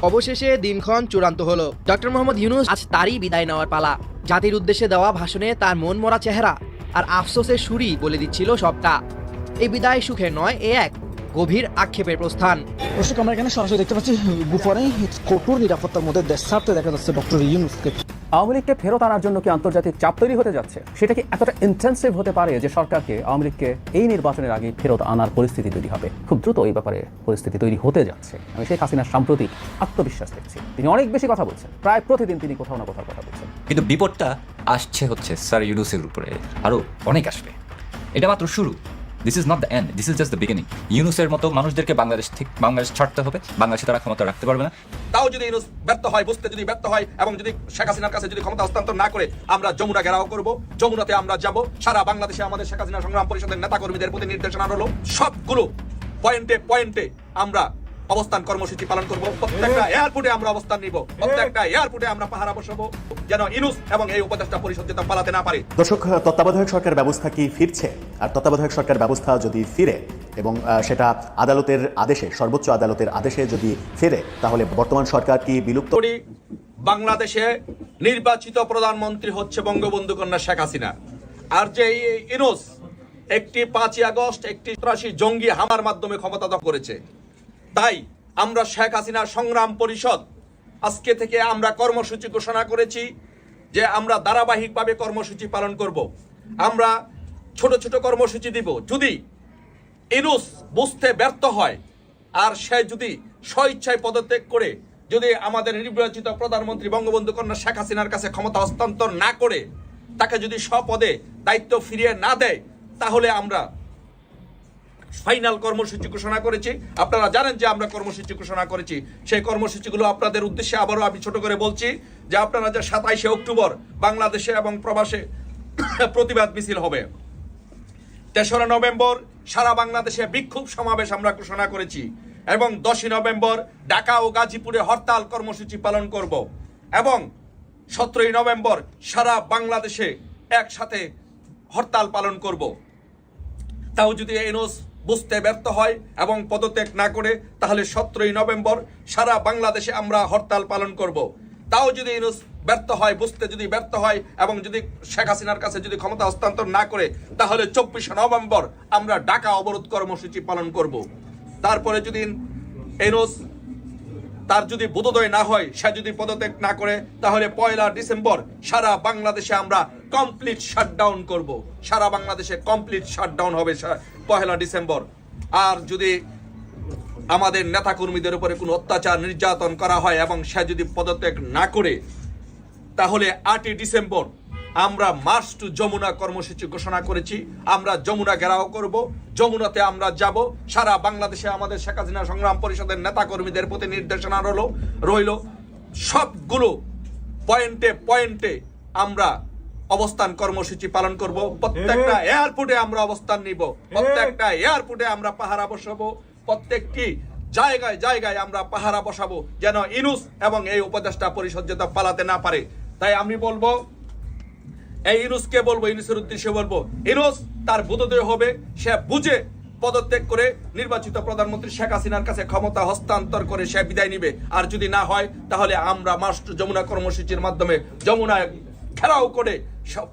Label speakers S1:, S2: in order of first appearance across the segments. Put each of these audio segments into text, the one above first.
S1: অবশেষে দিনক্ষণ চূড়ান্ত হলো। ডক্টর মোহাম্মদ ইউনূস আজ তারই বিদায় নেওয়ার পালা। জাতির উদ্দেশ্যে দেওয়া ভাষণে তার মন মরা চেহারা আর আফসোসের সুরই বলে দিচ্ছিল সবটা। এই বিদায় সুখে নয়, এ এক গভীর আক্ষেপের প্রস্থান।
S2: দর্শক, আমরা এখানে সরাসরি দেখতে পাচ্ছি গুফরে কঠোর নিরাপত্তার মধ্যে দেশ ছাড়তে দেখা যাচ্ছে ডক্টর ইউনূসকে।
S3: আওয়ামী লীগকে ফেরত আনার জন্য কি আন্তর্জাতিক চাপ তৈরি হতে যাচ্ছে? সেটা কি এতটা ইন্টেন্সিভ হতে পারে যে সরকারকে আওয়ামী লীগকে এই নির্বাচনের আগে ফেরত আনার পরিস্থিতি তৈরি হবে? খুব দ্রুত এই ব্যাপারে পরিস্থিতি তৈরি হতে যাচ্ছে। আমি শেখ হাসিনার সাম্প্রতিক আত্মবিশ্বাস দেখছি। তিনি অনেক বেশি কথা বলছেন, প্রায় প্রতিদিন তিনি কোথাও না কোথাও কথা বলছেন।
S4: কিন্তু বিপদটা আসছে হচ্ছে স্যার ইউনূসের উপরে, আরও অনেক আসবে। এটা মাত্র শুরু। This is not the end, this is just the beginning. ইউনূসের মতো মানুষদেরকে বাংলাদেশ ছাড়তে হবে। বাংলাদেশে তারা ক্ষমতা রাখতে পারবে না।
S5: তাও যদি ইউনূস ব্যর্থ হয়, বুঝতে যদি ব্যর্থ হয় এবং যদি শেখ হাসিনার কাছে যদি ক্ষমতা হস্তান্তর না করে, আমরা যমুনা ঘেরাও করব। যমুনাতে আমরা যাব। সারা বাংলাদেশে আমাদের শেখ হাসিনা সংগ্রাম পরিষদের নেতাকর্মীদের প্রতি নির্দেশনা হলো সবগুলো পয়েন্টে পয়েন্টে আমরা অবস্থান কর্মসূচি পালন করব। প্রত্যেকটা এয়ারপোর্টে আমরা অবস্থান নিব। প্রত্যেকটা এয়ারপোর্টে আমরা পাহারা বসাবো যেন ইউনূস এবং এই উপদেষ্টা পরিষদ যেন পালাতে না পারে।
S6: দর্শক, তত্ত্বাবধায়ক সরকার ব্যবস্থা কি ফিরছে? আর তত্ত্বাবধায়ক সরকার ব্যবস্থা যদি ফিরে এবং সেটা আদালতের আদেশে, সর্বোচ্চ আদালতের আদেশে যদি ফিরে, তাহলে বর্তমান সরকার কি বিলুপ্ত?
S5: বাংলাদেশে নির্বাচিত প্রধানমন্ত্রী হচ্ছে বঙ্গবন্ধু কন্যা শেখ হাসিনা। আর যে ইউনূস একটি 5ই আগস্ট একটি সন্ত্রাসী জঙ্গি হামলার মাধ্যমে ক্ষমতা দখল করেছে। তাই আমরা শেখ হাসিনা সংগ্রাম পরিষদ আজকে থেকে আমরা কর্মসূচি ঘোষণা করেছি যে আমরা ধারাবাহিকভাবে কর্মসূচি পালন করব। আমরা ছোট ছোট কর্মসূচি দিব। যদি ইউনূস বুঝতে ব্যর্থ হয় আর সে যদি স্বইচ্ছায় পদত্যাগ করে যদি আমাদের নির্বাচিত প্রধানমন্ত্রী বঙ্গবন্ধু কন্যা শেখ হাসিনার কাছে ক্ষমতা হস্তান্তর না করে তাকে যদি স্বপদে দায়িত্ব ফিরিয়ে না দেয়, তাহলে আমরা ফাইনাল কর্মসূচি ঘোষণা করেছি। আপনারা জানেন যে আমরা কর্মসূচি ঘোষণা করেছি। সেই কর্মসূচিগুলো আপনাদের উদ্দেশ্যে আবারও আমি ছোট করে বলছি যে আপনারা যে 27শে অক্টোবর বাংলাদেশে এবং প্রবাসে প্রতিবাদ মিছিল হবে। 3রা নভেম্বর সারা বাংলাদেশে বিক্ষোভ সমাবেশ আমরা ঘোষণা করেছি এবং 10ই নভেম্বর ঢাকা ও গাজীপুরে হরতাল কর্মসূচি পালন করব এবং 17ই নভেম্বর সারা বাংলাদেশে একসাথে হরতাল পালন করব। তাও যদি ইউনূস বুঝতে ব্যর্থ হয় এবং পদত্যাগ না করে, তাহলে 17ই নভেম্বর সারা বাংলাদেশে আমরা হরতাল পালন করব। তাও যদি ইউনূস ব্যর্থ হয়, বুঝতে যদি ব্যর্থ হয় এবং যদি শেখ হাসিনার কাছে যদি ক্ষমতা হস্তান্তর না করে, তাহলে 24শে নভেম্বর আমরা ঢাকা অবরোধ কর্মসূচি পালন করব। তারপরে যদি ইউনূস তার যদি বোধোদয় না হয়, সে যদি পদত্যাগ না করে, তাহলে 1লা ডিসেম্বর সারা বাংলাদেশে আমরা কমপ্লিট শাটডাউন করব। সারা বাংলাদেশে কমপ্লিট শাটডাউন হবে 1লা ডিসেম্বর। আর যদি আমাদের নেতাকর্মীদের উপরে কোনো অত্যাচার নির্যাতন করা হয় এবং সে যদি পদত্যাগ না করে, তাহলে 8ই ডিসেম্বর আমরা মার্চ টু যমুনা কর্মসূচি ঘোষণা করেছি। আমরা যমুনা ঘেরাও করব। যমুনাতে আমরা যাব। সারা বাংলাদেশে আমাদের শেখ হাসিনা সংগ্রাম পরিষদের নেতাকর্মীদের প্রতি নির্দেশনা রইল সবগুলো পয়েন্টে পয়েন্টে আমরা অবস্থান কর্মসূচি পালন করব। প্রত্যেকটা এয়ারপোর্টে আমরা অবস্থান নিব। প্রত্যেকটা এয়ারপোর্টে আমরা পাহারা বসাবো। প্রত্যেকটি জায়গায় জায়গায় আমরা পাহারা বসাবো যেন ইউনূস এবং এই উপদেষ্টা পরিষদ যেন পালাতে না পারে। তাই আমি বলবো, এই ইউনূসকে বলবো, ইউনূসের উদ্দেশ্যে বলবো, ইউনূস তার বোধোদয় হবে, সে বুঝে পদত্যাগ করে নির্বাচিত প্রধানমন্ত্রী শেখ হাসিনার কাছে ক্ষমতা হস্তান্তর করে সে বিদায় নিবে। আর যদি না হয়, তাহলে আমরা মার্চ টু যমুনা কর্মসূচির মাধ্যমে যমুনায় ঘেরাও করে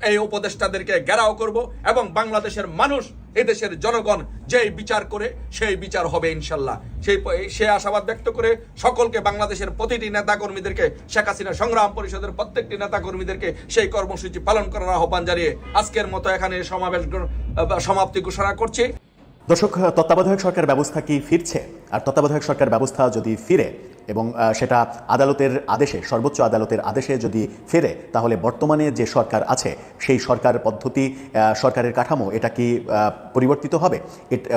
S5: এই উপদেষ্টাদেরকে ঘেরাও করব এবং বাংলাদেশের মানুষ, এদেশের জনগণ যেই বিচার করে সেই বিচার হবে ইনশাল্লাহ। সে আশাবাদ ব্যক্ত করে সকলকে, বাংলাদেশের প্রতিটি নেতাকর্মীদেরকে, শেখ হাসিনা সংগ্রাম পরিষদের প্রত্যেকটি নেতাকর্মীদেরকে সেই কর্মসূচি পালন করার আহ্বান জানিয়ে আজকের মতো এখানে সমাবেশ সমাপ্তি ঘোষণা করছি।
S6: দর্শক, তত্ত্বাবধায়ক সরকার ব্যবস্থা কি ফিরছে? আর তত্ত্বাবধায়ক সরকার ব্যবস্থা যদি ফিরে এবং সেটা আদালতের আদেশে, সর্বোচ্চ আদালতের আদেশে যদি ফেরে, তাহলে বর্তমানে যে সরকার আছে সেই সরকার পদ্ধতি, সরকারের কাঠামো, এটা কি পরিবর্তিত হবে?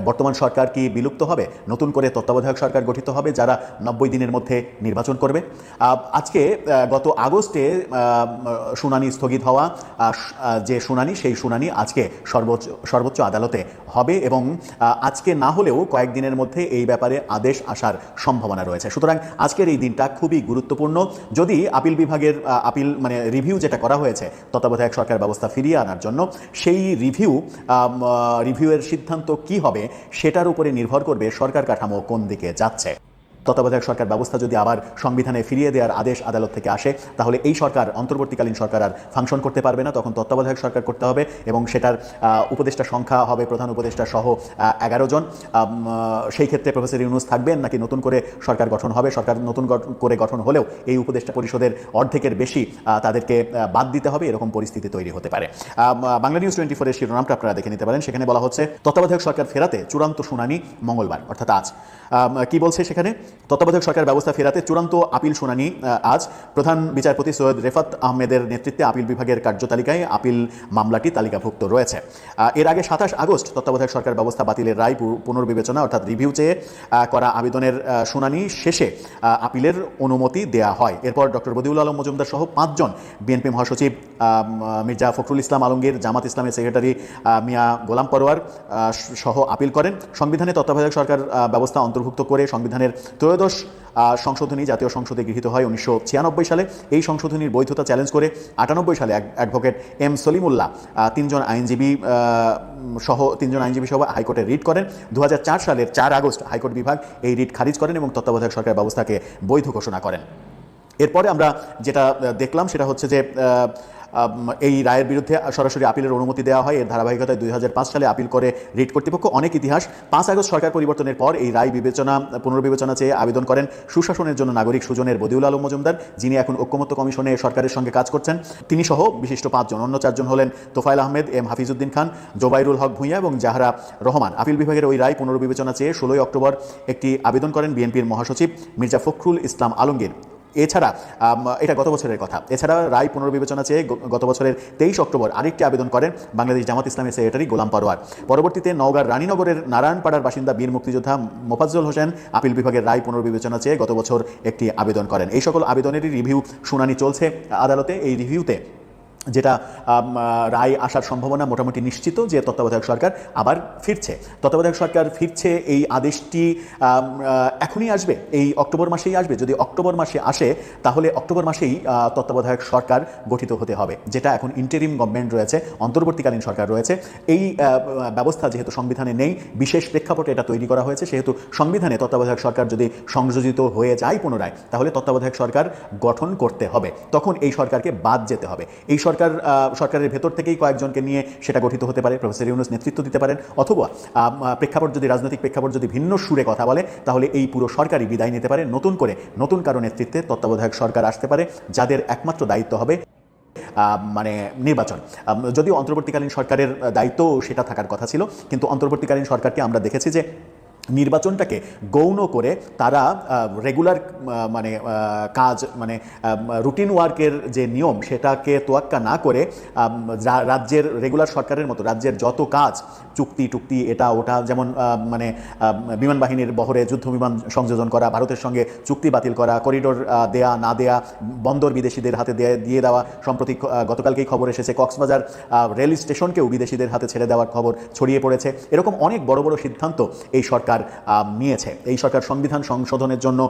S6: বর্তমান সরকার কি বিলুপ্ত হবে? নতুন করে তত্ত্বাবধায়ক সরকার গঠিত হবে যারা 90 দিনের মধ্যে নির্বাচন করবে? আজকে গত আগস্টে শুনানি স্থগিত হওয়া যে শুনানি, সেই শুনানি আজকে সর্বোচ্চ আদালতে হবে এবং আজকে না হলেও কয়েকদিনের মধ্যে এই ব্যাপারে আদেশ আসার সম্ভাবনা রয়েছে। সুতরাং আজকের এই দিনটা খুবই গুরুত্বপূর্ণ। যদি আপিল বিভাগের রিভিউ যেটা করা হয়েছে তত্ত্বাবধায়ক সরকার ব্যবস্থা ফিরিয়ে আনার জন্য, সেই রিভিউয়ের সিদ্ধান্ত কি হবে সেটার উপরে নির্ভর করবে সরকার কাঠামো কোন দিকে যাচ্ছে। তত্ত্বাবধায়ক সরকার ব্যবস্থা যদি আবার সংবিধানে ফিরিয়ে দেওয়ার আদেশ আদালত থেকে আসে, তাহলে এই সরকার, অন্তর্বর্তীকালীন সরকার আর ফাংশন করতে পারবে না। তখন তত্ত্বাবধায়ক সরকার করতে হবে এবং সেটার উপদেষ্টা সংখ্যা হবে প্রধান উপদেষ্টা সহ 11 জন। সেই ক্ষেত্রে প্রফেসর ইউনূস থাকবেন নাকি নতুন করে সরকার গঠন হবে? সরকার নতুন করে গঠন হলেও এই উপদেষ্টা পরিষদের অর্ধেকের বেশি তাদেরকে বাদ দিতে হবে, এরকম পরিস্থিতি তৈরি হতে পারে। বাংলা নিউজ 24-এর শিরোনামটা আপনারা দেখে নিতে পারেন। সেখানে বলা হচ্ছে তত্ত্বাবধায়ক সরকার ফেরাতে চূড়ান্ত শুনানি মঙ্গলবার, অর্থাৎ আজ। কি বলছে সেখানে? তত্ত্বাবধায়ক সরকার ব্যবস্থা ফেরাতে চূড়ান্ত আপিল শুনানি আজ। প্রধান বিচারপতি সৈয়দ রেফাত আহমেদের নেতৃত্বে আপিল বিভাগের কার্যতালিকায় আপিল মামলাটি তালিকাভুক্ত রয়েছে। এর আগে 27 আগস্ট তত্ত্বাবধায়ক সরকার ব্যবস্থা বাতিলের রায় পুনর্বিবেচনা অর্থাৎ রিভিউ চেয়ে করা আবেদনের শুনানি শেষে আপিলের অনুমতি দেয়া হয়। এরপর ডক্টর বদিউল আলম মজুমদার সহ 5 জন বিএনপি মহাসচিব মির্জা ফখরুল ইসলাম আলমগীর, জামাত ইসলামের সেক্রেটারি মিয়া গোলাম পরোয়ার সহ আপিল করেন। সংবিধানে তত্ত্বাবধায়ক সরকার ব্যবস্থা অন্তর্ভুক্ত করে সংবিধানের ত্রয়োদশ সংশোধনী জাতীয় সংসদে গৃহীত হয় 1996 সালে। এই সংশোধনীর বৈধতা চ্যালেঞ্জ করে 98 সালে অ্যাডভোকেট এম সলিমুল্লাহ 3 জন আইনজীবী সহ হাইকোর্টে রিট করেন। 2004 সালের 4 আগস্ট হাইকোর্ট বিভাগ এই রিট খারিজ করেন এবং তত্ত্বাবধায়ক সরকার ব্যবস্থাকে বৈধ ঘোষণা করেন। এরপরে আমরা যেটা দেখলাম সেটা হচ্ছে যে এই রায়ের বিরুদ্ধে সরাসরি আপিলের অনুমতি দেওয়া হয়। এর ধারাবাহিকতায় 2005 সালে আপিল করে রিট কর্তৃপক্ষ। অনেক ইতিহাস। 5 আগস্ট সরকার পরিবর্তনের পর এই রায় পুনর্বিবেচনা চেয়ে আবেদন করেন সুশাসনের জন্য নাগরিক সুজনের বদিউল আলম মজুমদার, যিনি এখন ঐক্যমত্য কমিশনে সরকারের সঙ্গে কাজ করছেন। তিনি সহ বিশিষ্ট 5 জন, অন্য 4 জন হলেন তোফায়েল আহমেদ, এম হাফিজউদ্দিন খান, জোবাইরুল হক ভূঁইয়া এবং জাহরা রহমান। আপিল বিভাগের ওই রায় পুনর্বিবেচনা চেয়ে 16 অক্টোবর একটি আবেদন করেন বিএনপির মহাসচিব মির্জা ফখরুল ইসলাম আলমগীর। এছাড়া এটা গত বছরের কথা। এছাড়া রায় পুনর্বিবেচনা চেয়ে গত বছরের 23 অক্টোবর আরেকটি আবেদন করেন বাংলাদেশ জামাত ইসলামের সেক্রেটারি গোলাম পরোয়ার। পরবর্তীতে নওগাঁর রানীনগরের নারায়ণপাড়ার বাসিন্দা বীর মুক্তিযোদ্ধা মোফাজ্জল হোসেন আপিল বিভাগের রায় পুনর্বিবেচনা চেয়ে গত বছর একটি আবেদন করেন। এই সকল আবেদনেরই রিভিউ শুনানি চলছে আদালতে। এই রিভিউতে যেটা রায় আসার সম্ভাবনা মোটামুটি নিশ্চিত যে তত্ত্বাবধায়ক সরকার আবার ফিরছে। তত্ত্বাবধায়ক সরকার ফিরছে এই আদেশটি এখনই আসবে, এই অক্টোবর মাসেই আসবে। যদি অক্টোবর মাসে আসে তাহলে অক্টোবর মাসেই তত্ত্বাবধায়ক সরকার গঠিত হতে হবে, যেটা এখন ইন্টারিম গভর্নমেন্ট রয়েছে, অন্তর্বর্তীকালীন সরকার রয়েছে। এই ব্যবস্থা যেহেতু সংবিধানে নেই, বিশেষ প্রেক্ষাপটে এটা তৈরি করা হয়েছে, সেহেতু সংবিধানে তত্ত্বাবধায়ক সরকার যদি সংযোজিত হয়ে যায় পুনরায়, তাহলে তত্ত্বাবধায়ক সরকার গঠন করতে হবে। তখন এই সরকারকে বাদ যেতে হবে। এই সরকারের ভেতর থেকেই কয়েকজনকে নিয়ে সেটা গঠিত হতে পারে, প্রফেসর ইউনূস নেতৃত্ব দিতে পারেন, অথবা রাজনৈতিক প্রেক্ষাপট যদি ভিন্ন সুরে কথা বলে তাহলে এই পুরো সরকারই বিদায় নিতে পারে। নতুন কারো নেতৃত্বে তত্ত্বাবধায়ক সরকার আসতে পারে, যাদের একমাত্র দায়িত্ব হবে নির্বাচন। যদিও অন্তর্বর্তীকালীন সরকারের দায়িত্ব সেটা থাকার কথা ছিল, কিন্তু অন্তর্বর্তীকালীন সরকারকে আমরা দেখেছি যে নির্বাচনটাকে গৌণ করে তারা রেগুলার কাজ রুটিন ওয়ার্কের যে নিয়ম সেটাকে তোয়াক্কা না করে রাজ্যের রেগুলার সরকারের মতো রাজ্যের যত কাজ চুক্তি এটা ওটা, যেমন বিমান বাহিনীর বহরে যুদ্ধ বিমান সংযোজন করা, ভারতের সঙ্গে চুক্তি বাতিল করা, করিডোর দেয়া না দেয়া, বন্দর বিদেশিদের হাতে দিয়ে দেওয়া। সম্প্রতি গতকালকেই খবর এসেছে কক্সবাজার রেল স্টেশনকেও বিদেশিদের হাতে ছেড়ে দেওয়ার খবর ছড়িয়ে পড়েছে। এরকম অনেক বড় বড় সিদ্ধান্ত এই সরকার নিয়েছে। এই সরকার সংবিধান সংশোধনের জন্য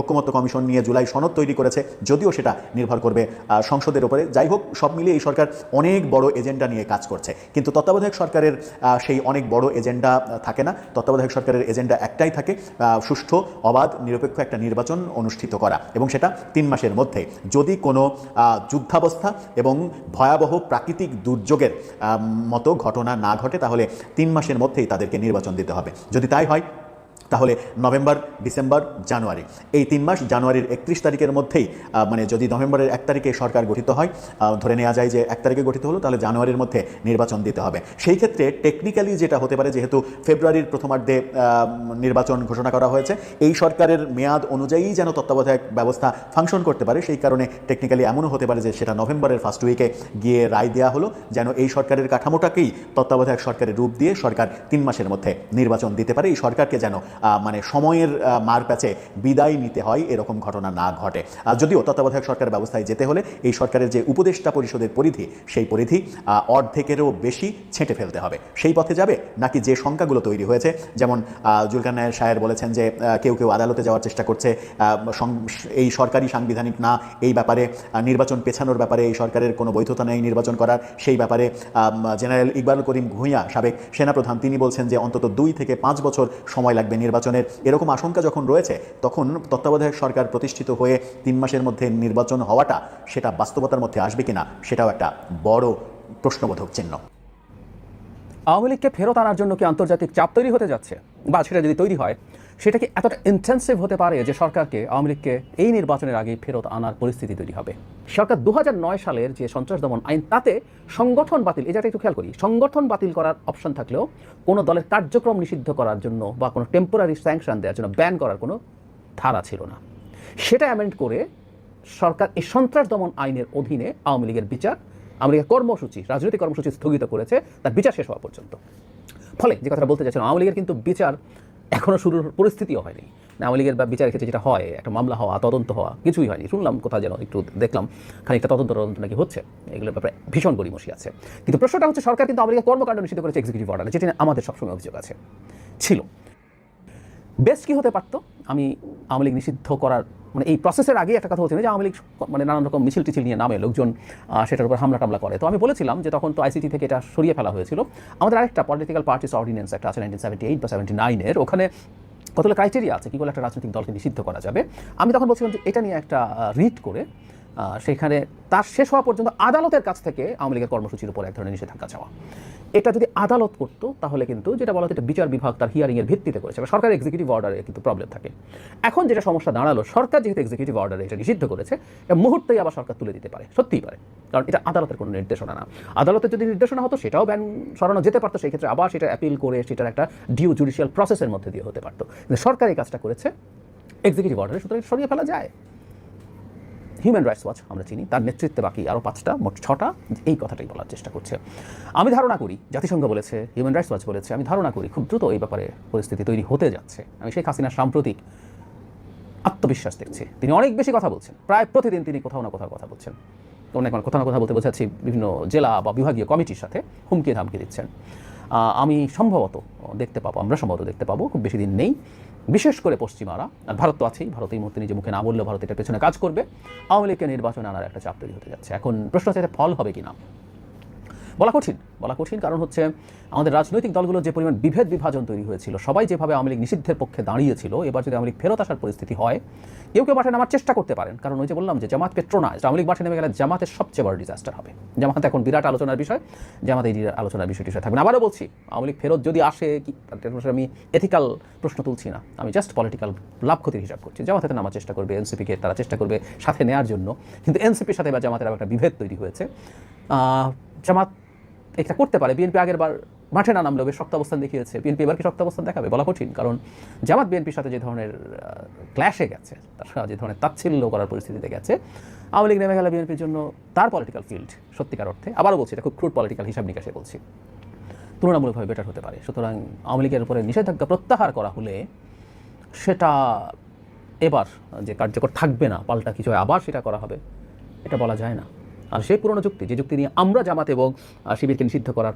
S6: ঐক্যমত্য কমিশন নিয়ে জুলাই সনদ তৈরি করেছে, যদিও সেটা নির্ভর করবে সংসদের উপরে। যাই হোক, সব মিলিয়ে এই সরকার অনেক বড় এজেন্ডা নিয়ে কাজ করছে, কিন্তু তত্ত্বাবধায়ক সরকারের সেই অনেক বড় এজেন্ডা থাকে না। তত্ত্বাবধায়ক সরকারের এজেন্ডা একটাই থাকে, সুষ্ঠু, অবাধ, নিরপেক্ষ একটা নির্বাচন অনুষ্ঠিত করা, এবং সেটা 3 মাসের মধ্যে। যদি কোনো যুদ্ধাবস্থা এবং ভয়াবহ প্রাকৃতিক দুর্যোগের মতো ঘটনা না ঘটে, তাহলে 3 মাসের মধ্যেই তাদেরকে নির্বাচন দিতে হবে। যদি তাই হয় তাহলে নভেম্বর, ডিসেম্বর, জানুয়ারি, এই 3 মাস, জানুয়ারির 31 তারিখের মধ্যেই যদি নভেম্বরের 1 তারিখে সরকার গঠিত হয়, ধরে নেওয়া যায় যে 1 তারিখে গঠিত হলো, তাহলে জানুয়ারির মধ্যে নির্বাচন দিতে হবে। সেই ক্ষেত্রে টেকনিক্যালি যেটা হতে পারে, যেহেতু ফেব্রুয়ারির প্রথমার্ধে নির্বাচন ঘোষণা করা হয়েছে, এই সরকারের মেয়াদ অনুযায়ী যেন তত্ত্বাবধায়ক ব্যবস্থা ফাংশন করতে পারে, সেই কারণে টেকনিক্যালি এমনও হতে পারে যে সেটা নভেম্বরের ফার্স্ট উইকে গিয়ে রায় দেওয়া হলো, যেন এই সরকারের কাঠামোটাকেই তত্ত্বাবধায়ক সরকারের রূপ দিয়ে সরকার 3 মাসের মধ্যে নির্বাচন দিতে পারে। এই সরকারকে যেন সময়ের মার প্যাচে বিদায় নিতে হয়, এরকম ঘটনা না ঘটে। যদিও তত্ত্বাবধায়ক সরকার ব্যবস্থায় যেতে হলে এই সরকারের যে উপদেষ্টা পরিষদের পরিধি, সেই পরিধি অর্ধেকেরও বেশি ছেঁটে ফেলতে হবে। সেই পথে যাবে নাকি যে সংখ্যাগুলো তৈরি হয়েছে, যেমন জুলকার নায়ার শায়ের বলেছেন যে কেউ আদালতে যাওয়ার চেষ্টা করছে, এই সরকারি সাংবিধানিক না, এই ব্যাপারে নির্বাচন পেছানোর ব্যাপারে এই সরকারের কোনো বৈধতা নেই নির্বাচন করার, সেই ব্যাপারে জেনারেল ইকবাল করিম ভূঁইয়া, সাবেক সেনাপ্রধান, তিনি বলছেন যে অন্তত 2 থেকে 5 বছর সময় লাগবে থাকবে নির্বাচনের এরকম আশঙ্কা যখন রয়েছে, তখন তত্ত্বাবধায়ক সরকার প্রতিষ্ঠিত হয়ে 3 মাসের মধ্যে নির্বাচন হওয়াটা সেটা বাস্তবতার মধ্যে আসবে কিনা সেটাও একটা বড় প্রশ্নবোধক চিহ্ন।
S3: আওয়ামী লীগকে ফেরত আনার জন্য কি আন্তর্জাতিক চাপ তৈরি হতে যাচ্ছে, বা সেটা যদি তৈরি হয় সেটা কি এতটা ইন্টেন্সিভ হতে পারে যে সরকারকে আওয়ামী লীগকে এই নির্বাচনের আগে ফেরত আনার পরিস্থিতি তৈরি হবে? সরকার 2009 সালের যে সন্ত্রাস দমন আইন, তাতে সংগঠন বাতিল, এটা একটু খেয়াল করি, সংগঠন বাতিল করার অপশন থাকলেও কোনো দলের কার্যক্রম নিষিদ্ধ করার জন্য বা কোনো টেম্পোরারি স্যাংশন দেওয়ার জন্য ব্যান করার কোনো ধারা ছিল না। সেটা অ্যামেন্ড করে সরকার এই সন্ত্রাস দমন আইনের অধীনে আওয়ামী লীগের বিচার, আওয়ামী লীগের কর্মসূচি, রাজনৈতিক কর্মসূচি স্থগিত করেছে তার বিচার শেষ হওয়া পর্যন্ত। ফলে যে কথাটা বলতে চাইছিলাম, আওয়ামী লীগের কিন্তু বিচার এখনও শুরুর পরিস্থিতিও হয়নি। আওয়ামী লীগের বিচারের ক্ষেত্রে যেটা হয়, একটা মামলা হওয়া, তদন্ত হওয়া, কিছুই হয়নি। শুনলাম কোথাও যেন একটু দেখলাম খানিকটা তদন্ত নাকি হচ্ছে, এগুলোর ব্যাপারে ভীষণ গড়িমসি আছে। কিন্তু প্রশ্নটা হচ্ছে, সরকার কিন্তু আওয়ামী লীগের কর্মকাণ্ড নিষিদ্ধ করেছে এক্সিকিউটিভ অর্ডারে, যেটা আমাদের সবসময় অভিযোগ আছে ছিল। বেস্ট কি হতে পারতো? আমি আওয়ামী লীগ নিষিদ্ধ করার মানে এই প্রসেসের আগে একটা কথা হচ্ছে যে আওয়ামী লীগ মানে নানান রকম মিছিল টিছিল নিয়ে নামে, লোকজন সেটার উপর হামলা টামলা করে। তো আমি বলেছিলাম যে তখন তো আইসিটি থেকে এটা সরিয়ে ফেলা হয়েছিল। আমাদের আরেকটা পলিটিক্যাল পার্টিস অর্ডিন্যান্স একটা আছে 1978 বা 79-এর, ওখানে কতগুলো ক্রাইটেরিয়া আছে কী করে একটা রাজনৈতিক দলকে নিষিদ্ধ করা যাবে। আমি তখন বলছিলাম যে এটা নিয়ে একটা রিড করে সেখানে তার শেষ হওয়া পর্যন্ত আদালতের কাছ থেকে আওয়ামী লীগের কর্মসূচির উপর এক ধরনের নিষেধাজ্ঞা চাওয়া। এটা যদি আদালত করতো তাহলে কিন্তু যেটা বলা হতো এটা বিচার বিভাগ তার হিয়ারিংয়ের ভিত্তিতে করেছে, সরকারের এক্সিকিউটিভ অর্ডারে কিন্তু প্রবলেম থাকে। এখন যেটা সমস্যা দাঁড়ালো, সরকার যেহেতু এক্সিকিউটিভ অর্ডারে এটা নিষিদ্ধ করেছে, এটা মুহূর্তেই আবার সরকার তুলে দিতে পারে, সত্যিই পারে, কারণ এটা আদালতের কোনো নির্দেশনা না। আদালতের যদি নির্দেশনা হতো সেটাও ব্যান সরানো যেতে পারতো, সেই ক্ষেত্রে আবার সেটা অ্যাপিল করে সেটার একটা ডিউ জুডিশিয়াল প্রসেসের মধ্যে দিয়ে হতে পারতো। কিন্তু সরকার এই কাজটা করেছে এক্সিকিউটিভ অর্ডারে, সুতরাং সরিয়ে ফেলা যায়। হিউম্যান রাইটস ওয়াচ আমরা চিনি, তার নেতৃত্বে বাকি আরও 5টা, মোট 6টা এই কথাটাই বলার চেষ্টা করছে। আমি ধারণা করি, জাতিসংঘ বলেছে, হিউম্যান রাইটস ওয়াচ বলেছে, আমি ধারণা করি খুব দ্রুত এই ব্যাপারে পরিস্থিতি তৈরি হতে যাচ্ছে। আমি শেখ হাসিনার সাম্প্রতিক আত্মবিশ্বাস দেখছি, তিনি অনেক বেশি কথা বলছেন, প্রায় প্রতিদিন তিনি কোথাও না কোথাও কথা বলছেন, অনেক কোথাও না কোথাও বলতে বোঝাচ্ছি বিভিন্ন জেলা বা বিভাগীয় কমিটির সাথে হুমকি ধামকি দিচ্ছেন। আমি সম্ভবত দেখতে পাবো, আমরা সম্ভবত দেখতে পাবো, খুব বেশি দিন নেই, বিশেষ করে পশ্চিমারা, আর ভারত তো আছেই, ভারত এই মুহূর্তে নিজে মুখে না বললেও ভারত এটার পেছনে কাজ করবে, আওয়ামী লীগকে নির্বাচনে আনার একটা চাপ তৈরি হতে যাচ্ছে। এখন প্রশ্ন হচ্ছে এটা ফল হবে কিনা, বলা কঠিন, কারণ হচ্ছে আমাদের রাজনৈতিক দলগুলো যে পরিমাণ বিভাজন তৈরি হয়েছিল, সবাই যেভাবে আওয়ামী লীগ নিষিদ্ধের পক্ষে দাঁড়িয়েছিল, এবার যদি আওয়ামী লীগ ফেরত আসার পরিস্থিতি হয়, কেউ মাঠে নামার চেষ্টা করতে পারেন, কারণ ওই যে বললাম যে জামাত পেট্রোনাইজ, আওয়ামী লীগ মাঠে নেমে গেলে জামাতের সবচেয়ে বড় ডিজাস্টার হবে। জামাত এখন বিরাট আলোচনার বিষয়, জামাত এই আলোচনার বিষয়টি থাকবে না। আবারও বলছি, আওয়ামী লীগ ফেরত যদি আসে, কি আমি এথিক্যাল প্রশ্ন তুলছি না, আমি জাস্ট পলিটিক্যাল লাভ ক্ষতির হিসাব করছি। জামাত হাতে নামার চেষ্টা করবে, এনসিপিকে তারা চেষ্টা করবে সাথে নেওয়ার জন্য, কিন্তু এনসিপির সাথে বা জামাতের একটা বিভেদ তৈরি হয়েছে। জামাত এটা করতে পারে, বিএনপি আগের বার মাঠে না নামলেও বেশ শক্ত অবস্থান দেখিয়েছে, বিএনপি এবার কি শক্ত অবস্থান দেখাবে বলা কঠিন, কারণ জামাত বিএনপির সাথে যে ধরনের ক্ল্যাশে গেছে, তার সাথে যে ধরনের তাচ্ছিল্য করার পরিস্থিতিতে গেছে, আওয়ামী লীগ নেমে গেলে বিএনপির জন্য তার পলিটিক্যাল ফিল্ড সত্যিকার অর্থে, আবারও বলছি এটা খুব ক্রুড পলিটিক্যাল হিসাব নিকাশে বলছি, তুলনামূলকভাবে বেটার হতে পারে। সুতরাং আওয়ামী লীগের উপরে নিষেধাজ্ঞা প্রত্যাহার করা হলে সেটা এবার যে কার্যকর থাকবে না, পাল্টা কিছু আবার সেটা করা হবে, এটা বলা যায় না। আর সেই পুরনো যুক্তি, যে যুক্তি নিয়ে আমরা জামাত এবং শিবিরকে নিষিদ্ধ করার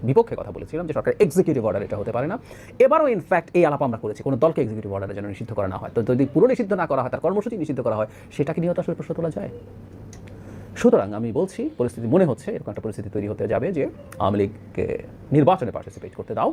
S3: বিপক্ষে কথা বলেছিলাম, যে সরকার এক্সিকিউটিভ অর্ডার এটা হতে পারে না, এবারও ইনফ্যাক্ট এই আলাপ আমরা করেছি, কোনো দলকে এক্সিকিউটিভ অর্ডারে যেন নিষিদ্ধ করা না হয়। তো যদি পুরো নিষিদ্ধ না করা হয়, তার কর্মসূচি নিষিদ্ধ করা হয়, সেটাকে নিয়েও তো আসলে প্রশ্ন তোলা যায়। সুতরাং আমি বলছি, পরিস্থিতি মনে হচ্ছে এরকম একটা পরিস্থিতি তৈরি হতে যাবে যে আওয়ামী লীগকে নির্বাচনে পার্টিসিপেট করতে দাও।